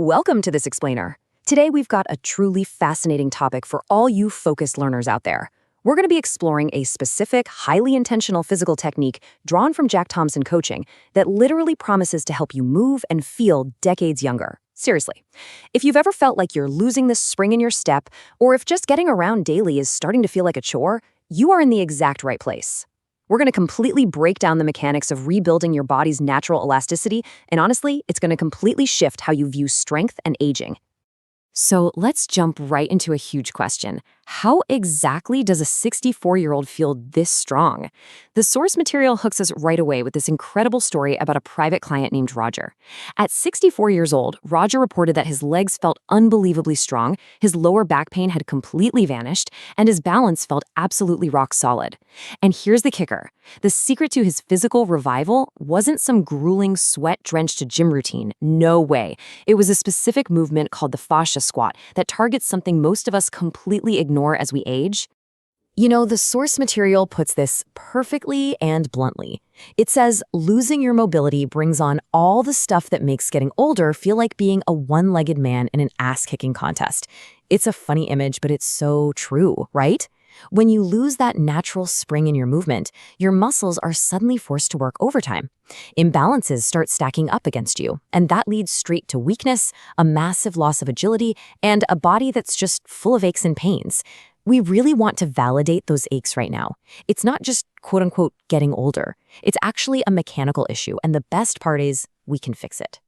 Welcome to this explainer. Today we've got a truly fascinating topic for all you focused learners out there. We're going to be exploring a specific, highly intentional physical technique drawn from Jack Thompson coaching that literally promises to help you move and feel decades younger. Seriously. If you've ever felt like you're losing the spring in your step, or if just getting around daily is starting to feel like a chore, you are in the exact right place. We're going to completely break down the mechanics of rebuilding your body's natural elasticity, and honestly, it's going to completely shift how you view strength and aging. So let's jump right into a huge question. How exactly does a 64-year-old feel this strong? The source material hooks us right away with this incredible story about a private client named Roger. At 64 years old, Roger reported that his legs felt unbelievably strong, his lower back pain had completely vanished, and his balance felt absolutely rock solid. And here's the kicker. The secret to his physical revival wasn't some grueling, sweat-drenched gym routine. No way. It was a specific movement called the Fascia Squat that targets something most of us completely ignore as we age. You know, the source material puts this perfectly and bluntly. It says, losing your mobility brings on all the stuff that makes getting older feel like being a one-legged man in an ass-kicking contest. It's a funny image, but it's so true, right? When you lose that natural spring in your movement, your muscles are suddenly forced to work overtime. Imbalances start stacking up against you, and that leads straight to weakness, a massive loss of agility, and a body that's just full of aches and pains. We really want to validate those aches right now. It's not just quote-unquote getting older. It's actually a mechanical issue, and the best part is we can fix it.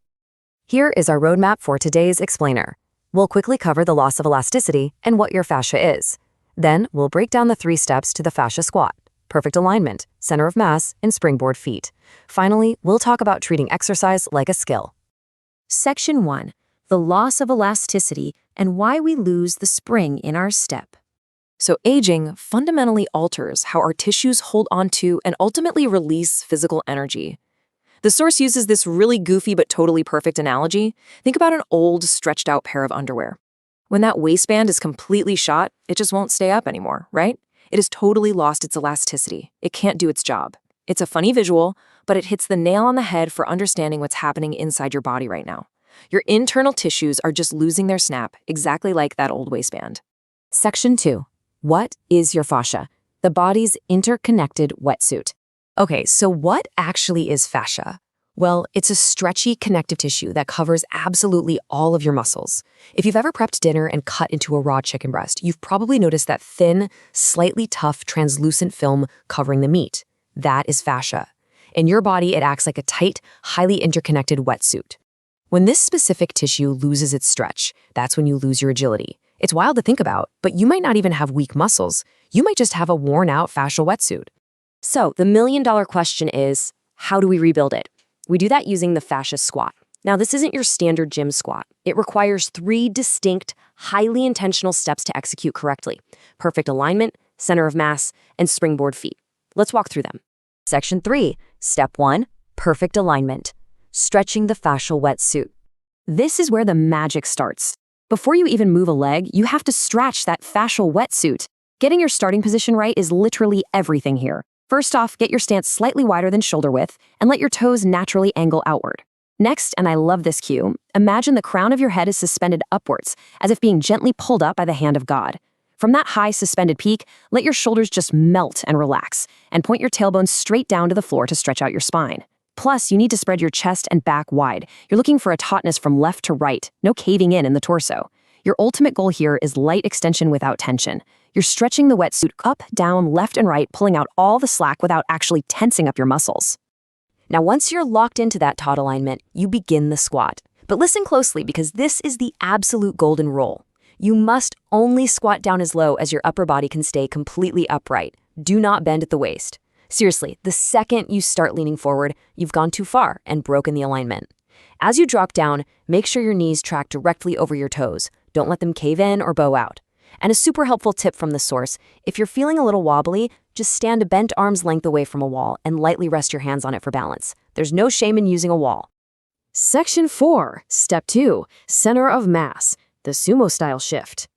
Here is our roadmap for today's explainer. We'll quickly cover the loss of elasticity and what your fascia is. Then we'll break down the 3 steps to the fascia squat: perfect alignment, center of mass, and springboard feet. Finally, we'll talk about treating exercise like a skill. Section 1. The loss of elasticity and why we lose the spring in our step. So aging fundamentally alters how our tissues hold onto and ultimately release physical energy. The source uses this really goofy but totally perfect analogy. Think about an old, stretched out pair of underwear. When that waistband is completely shot, it just won't stay up anymore, right? It has totally lost its elasticity. It can't do its job. It's a funny visual, but it hits the nail on the head for understanding what's happening inside your body right now. Your internal tissues are just losing their snap, exactly like that old waistband. Section 2. What is your fascia? The body's interconnected wetsuit. Okay, so what actually is fascia? Well, it's a stretchy connective tissue that covers absolutely all of your muscles. If you've ever prepped dinner and cut into a raw chicken breast, you've probably noticed that thin, slightly tough, translucent film covering the meat. That is fascia. In your body, it acts like a tight, highly interconnected wetsuit. When this specific tissue loses its stretch, that's when you lose your agility. It's wild to think about, but you might not even have weak muscles. You might just have a worn-out fascial wetsuit. So, the million-dollar question is, how do we rebuild it? We do that using the fascia squat. Now, this isn't your standard gym squat. It requires 3 distinct, highly intentional steps to execute correctly: perfect alignment, center of mass, and springboard feet. Let's walk through them. Section 3, Step 1, perfect alignment, stretching the fascial wetsuit. This is where the magic starts. Before you even move a leg, you have to stretch that fascial wetsuit. Getting your starting position right is literally everything here. First off, get your stance slightly wider than shoulder width and let your toes naturally angle outward. Next, and I love this cue, imagine the crown of your head is suspended upwards, as if being gently pulled up by the hand of God. From that high suspended peak, let your shoulders just melt and relax, and point your tailbone straight down to the floor to stretch out your spine. Plus, you need to spread your chest and back wide. You're looking for a tautness from left to right, no caving in the torso. Your ultimate goal here is light extension without tension. You're stretching the wetsuit up, down, left, and right, pulling out all the slack without actually tensing up your muscles. Now, once you're locked into that taut alignment, you begin the squat. But listen closely, because this is the absolute golden rule. You must only squat down as low as your upper body can stay completely upright. Do not bend at the waist. Seriously, the second you start leaning forward, you've gone too far and broken the alignment. As you drop down, make sure your knees track directly over your toes. Don't let them cave in or bow out. And a super helpful tip from the source: if you're feeling a little wobbly, just stand a bent arm's length away from a wall and lightly rest your hands on it for balance. There's no shame in using a wall. Section 4, Step 2, Center of Mass, the sumo-style shift.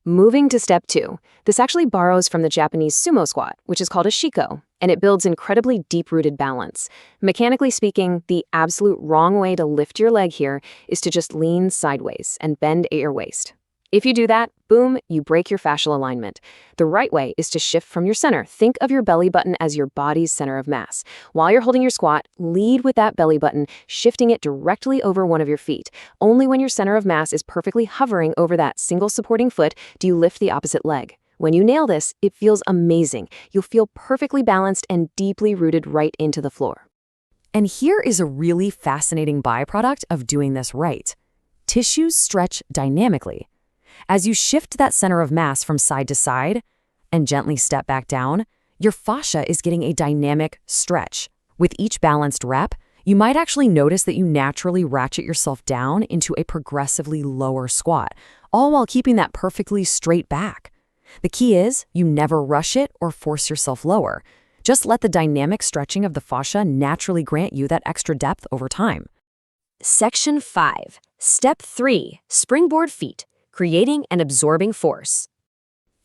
Moving to Step 2. This actually borrows from the Japanese sumo squat, which is called a shiko, and it builds incredibly deep-rooted balance. Mechanically speaking, the absolute wrong way to lift your leg here is to just lean sideways and bend at your waist. If you do that, boom, you break your fascial alignment. The right way is to shift from your center. Think of your belly button as your body's center of mass. While you're holding your squat, lead with that belly button, shifting it directly over one of your feet. Only when your center of mass is perfectly hovering over that single supporting foot do you lift the opposite leg. When you nail this, it feels amazing. You'll feel perfectly balanced and deeply rooted right into the floor. And here is a really fascinating byproduct of doing this right. Tissues stretch dynamically. As you shift that center of mass from side to side and gently step back down, your fascia is getting a dynamic stretch. With each balanced rep, you might actually notice that you naturally ratchet yourself down into a progressively lower squat, all while keeping that perfectly straight back. The key is you never rush it or force yourself lower. Just let the dynamic stretching of the fascia naturally grant you that extra depth over time. Section 5. Step 3. Springboard feet. Creating and absorbing force.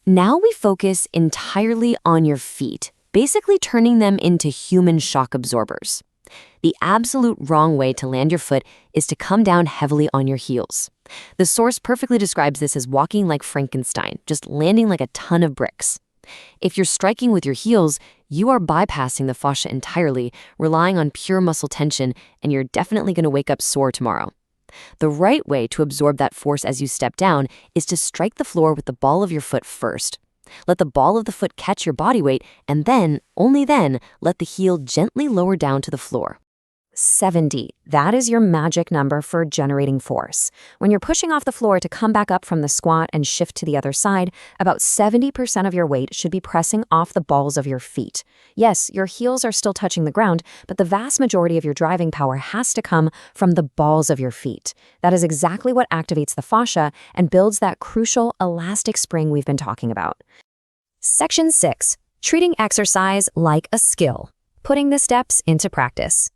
Now we focus entirely on your feet, basically turning them into human shock absorbers. The absolute wrong way to land your foot is to come down heavily on your heels. The source perfectly describes this as walking like Frankenstein, just landing like a ton of bricks. If you're striking with your heels, you are bypassing the fascia entirely, relying on pure muscle tension, and you're definitely going to wake up sore tomorrow. The right way to absorb that force as you step down is to strike the floor with the ball of your foot first. Let the ball of the foot catch your body weight, and then, only then, let the heel gently lower down to the floor. 70. That is your magic number for generating force. When you're pushing off the floor to come back up from the squat and shift to the other side, about 70% of your weight should be pressing off the balls of your feet. Yes, your heels are still touching the ground, but the vast majority of your driving power has to come from the balls of your feet. That is exactly what activates the fascia and builds that crucial elastic spring we've been talking about. Section 6. Treating exercise like a skill. Putting the steps into practice.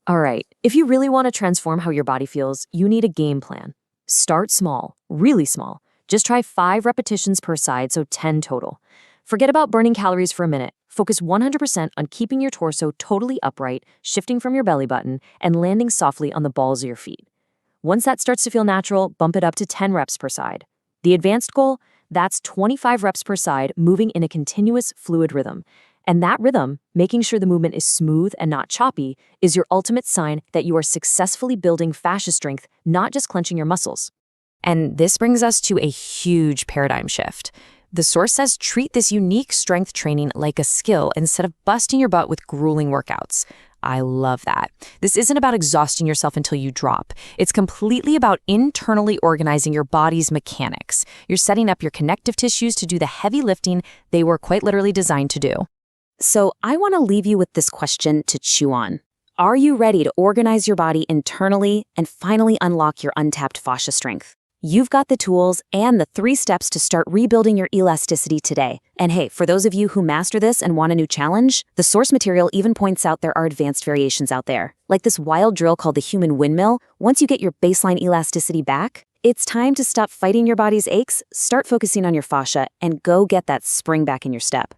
All right, if you really want to transform how your body feels, you need a game plan. Start small, really small. Just try 5 repetitions per side, so 10 total. Forget about burning calories for a minute. Focus 100% on keeping your torso totally upright, shifting from your belly button, and landing softly on the balls of your feet. Once that starts to feel natural, bump it up to 10 reps per side. The advanced goal? That's 25 reps per side, moving in a continuous, fluid rhythm. And that rhythm, making sure the movement is smooth and not choppy, is your ultimate sign that you are successfully building fascia strength, not just clenching your muscles. And this brings us to a huge paradigm shift. The source says treat this unique strength training like a skill instead of busting your butt with grueling workouts. I love that. This isn't about exhausting yourself until you drop. It's completely about internally organizing your body's mechanics. You're setting up your connective tissues to do the heavy lifting they were quite literally designed to do. So I want to leave you with this question to chew on. Are you ready to organize your body internally and finally unlock your untapped fascia strength? You've got the tools and the 3 steps to start rebuilding your elasticity today. And hey, for those of you who master this and want a new challenge, the source material even points out there are advanced variations out there. Like this wild drill called the human windmill. Once you get your baseline elasticity back, it's time to stop fighting your body's aches, start focusing on your fascia, and go get that spring back in your step.